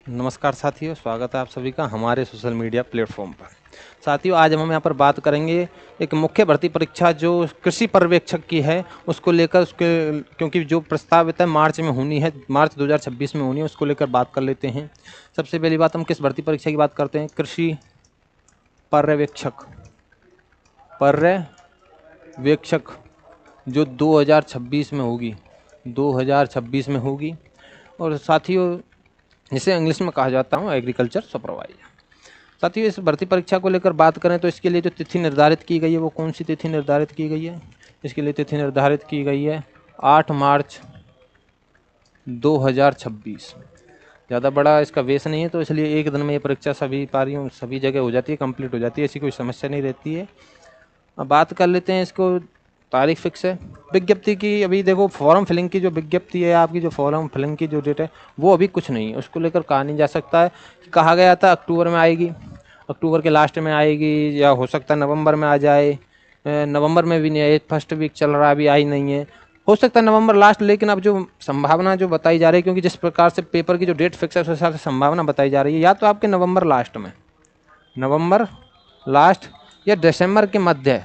नमस्कार साथियों, स्वागत है आप सभी का हमारे सोशल मीडिया प्लेटफॉर्म पर। साथियों, आज हम यहाँ पर बात करेंगे एक मुख्य भर्ती परीक्षा जो कृषि पर्यवेक्षक की है उसको लेकर, उसके क्योंकि जो प्रस्तावित है मार्च में होनी है, मार्च 2026 में होनी है, उसको लेकर बात कर लेते हैं। सबसे पहली बात, हम किस भर्ती परीक्षा की बात करते हैं? कृषि पर्यवेक्षक। पर्यवेक्षक जो 2026 में होगी, 2026 में होगी। और साथियों, जिसे इंग्लिश में कहा जाता हूँ एग्रीकल्चर सुपरवाइजर। साथियों, इस भर्ती परीक्षा को लेकर बात करें तो इसके लिए जो तिथि निर्धारित की गई है वो कौन सी तिथि निर्धारित की गई है? इसके लिए तिथि निर्धारित की गई है 8 मार्च 2026। ज़्यादा बड़ा इसका बेस नहीं है, तो इसलिए एक दिन में ये परीक्षा सभी पारियों सभी जगह हो जाती है, कंप्लीट हो जाती है, ऐसी कोई समस्या नहीं रहती है। अब बात कर लेते हैं इसको, तारीख फिक्स है विज्ञप्ति की। अभी देखो, फॉर्म फिलिंग की जो विज्ञप्ति है आपकी, जो फॉर्म फिलिंग की जो डेट है वो अभी कुछ नहीं है, उसको लेकर कहा नहीं जा सकता है। कहा गया था अक्टूबर में आएगी, अक्टूबर के लास्ट में आएगी, या हो सकता है नवंबर में आ जाए। नवंबर में भी नहीं आई, फर्स्ट वीक चल रहा है, अभी आई नहीं है। हो सकता है नवंबर लास्ट, लेकिन अब जो संभावना जो बताई जा रही है, क्योंकि जिस प्रकार से पेपर की जो डेट फिक्स है उस हिसाब से संभावना बताई जा रही है, या तो आपके नवंबर लास्ट में, नवंबर लास्ट या दिसंबर के मध्य,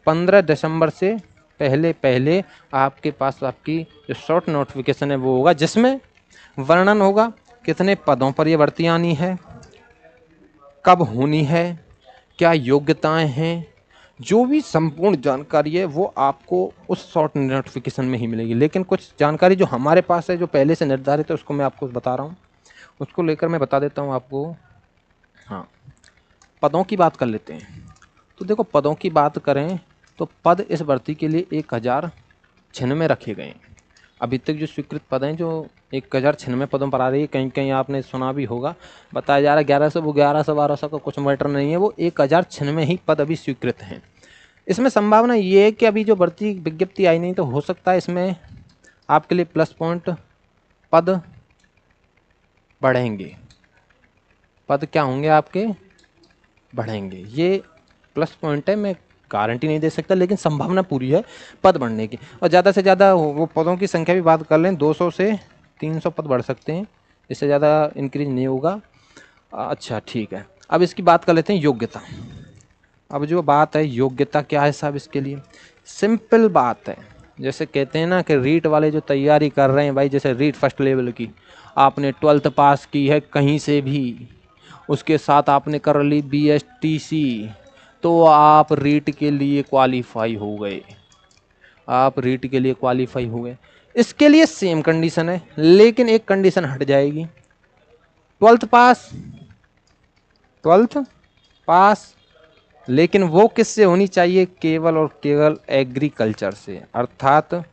15 दिसंबर से पहले पहले आपके पास आपकी जो शॉर्ट नोटिफिकेशन है वो होगा, जिसमें वर्णन होगा कितने पदों पर ये भर्ती आनी है, कब होनी है, क्या योग्यताएं हैं। जो भी संपूर्ण जानकारी है वो आपको उस शॉर्ट नोटिफिकेशन में ही मिलेगी। लेकिन कुछ जानकारी जो हमारे पास है, जो पहले से निर्धारित है, उसको मैं आपको बता रहा हूँ, उसको लेकर मैं बता देता हूँ आपको। हाँ, पदों की बात कर लेते हैं। तो देखो, पदों की बात करें तो पद इस भर्ती के लिए 1096 रखे गए हैं। अभी तक जो स्वीकृत पद हैं, जो 1096 पदों पर आ रही है, कहीं कहीं आपने सुना भी होगा, बताया जा रहा है 1100, वो 1100 1200 का कुछ मैटर नहीं है, वो 1096 ही पद अभी स्वीकृत हैं। इसमें संभावना ये है कि अभी जो भर्ती विज्ञप्ति आई नहीं, तो हो सकता है इसमें आपके लिए प्लस पॉइंट पद बढ़ेंगे। पद क्या होंगे आपके? बढ़ेंगे। ये प्लस पॉइंट है, मैं गारंटी नहीं दे सकता, लेकिन संभावना पूरी है पद बढ़ने की। और ज़्यादा से ज़्यादा वो पदों की संख्या भी बात कर लें, 200 से 300 पद बढ़ सकते हैं, इससे ज़्यादा इंक्रीज नहीं होगा। अच्छा, ठीक है। अब इसकी बात कर लेते हैं योग्यता। अब जो बात है योग्यता क्या है साहब, इसके लिए सिंपल बात है। जैसे कहते हैं ना कि रीट वाले जो तैयारी कर रहे हैं भाई, जैसे रीट फर्स्ट लेवल की, आपने 12th पास की है कहीं से भी, उसके साथ आपने कर ली BSTC, तो आप रीट के लिए क्वालिफाई हो गए, आप रीट के लिए क्वालिफाई हो गए। इसके लिए सेम कंडीशन है, लेकिन एक कंडीशन हट जाएगी। 12th पास, 12th पास, लेकिन वो किससे होनी चाहिए? केवल और केवल एग्रीकल्चर से, अर्थात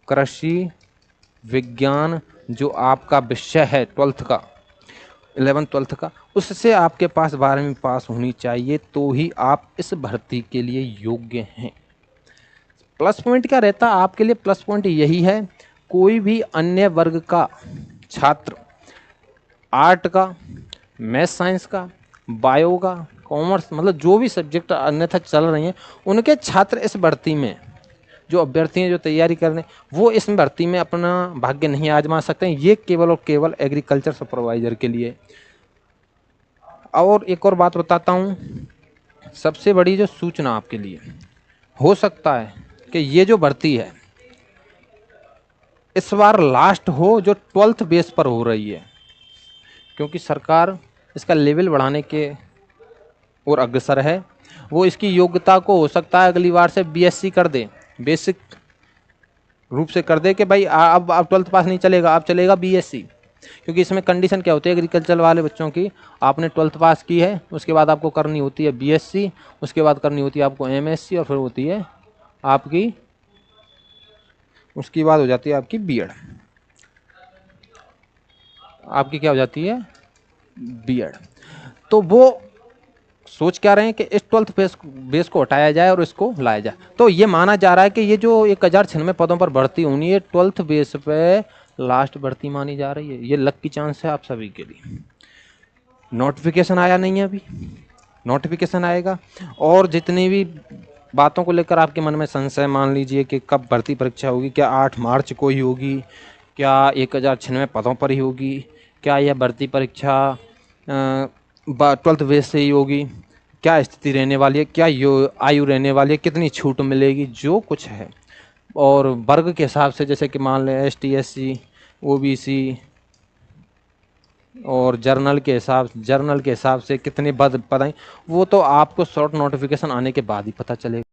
कृषि विज्ञान जो आपका विषय है 12th का, 11th 12th का, उससे आपके पास 12वीं पास होनी चाहिए, तो ही आप इस भर्ती के लिए योग्य हैं। प्लस पॉइंट क्या रहता है आपके लिए? प्लस पॉइंट यही है, कोई भी अन्य वर्ग का छात्र, आर्ट का, मैथ साइंस का, बायो का, कॉमर्स, मतलब जो भी सब्जेक्ट अन्यथा चल रही हैं, उनके छात्र इस भर्ती में, जो अभ्यर्थी हैं जो तैयारी कर रहे हैं, वो इस भर्ती में अपना भाग्य नहीं आजमा सकते हैं। ये केवल और केवल एग्रीकल्चर सुपरवाइजर के लिए। और एक और बात बताता हूँ, सबसे बड़ी जो सूचना आपके लिए, हो सकता है कि ये जो भर्ती है इस बार लास्ट हो, जो 12th बेस पर हो रही है, क्योंकि सरकार इसका लेवल बढ़ाने के और अग्रसर है। वो इसकी योग्यता को हो सकता है अगली बार से BSc कर दे, बेसिक रूप से कर दे कि भाई अब 12th पास नहीं चलेगा, अब चलेगा BSc। क्योंकि इसमें कंडीशन क्या होती है एग्रीकल्चर वाले बच्चों की, आपने 12th पास की है, उसके बाद आपको करनी होती है BSc, उसके बाद करनी होती है आपको MSc, और फिर होती है आपकी, उसकी बाद हो जाती है आपकी B.Ed। आपकी क्या हो जाती है? B.Ed। तो वो सोच क्या रहे हैं कि इस 12th बेस को हटाया जाए और इसको लाया जाए। तो ये माना जा रहा है कि ये जो 1096 पदों पर भर्ती होनी है 12th बेस पे लास्ट भर्ती मानी जा रही है। ये लक की चांस है आप सभी के लिए। नोटिफिकेशन आया नहीं है अभी, नोटिफिकेशन आएगा। और जितनी भी बातों को लेकर आपके मन में संशय, मान लीजिए कि कब भर्ती परीक्षा होगी, क्या 8 मार्च को ही होगी, क्या 1096 पदों पर ही होगी, क्या यह भर्ती परीक्षा 12th बेस से ही होगी, क्या स्थिति रहने वाली है, क्या आयु रहने वाली है, कितनी छूट मिलेगी, जो कुछ है। और वर्ग के हिसाब से जैसे कि मान लें ST SC OBC और जर्नल के हिसाब से कितने पद आए, वो तो आपको शॉर्ट नोटिफिकेशन आने के बाद ही पता चलेगा।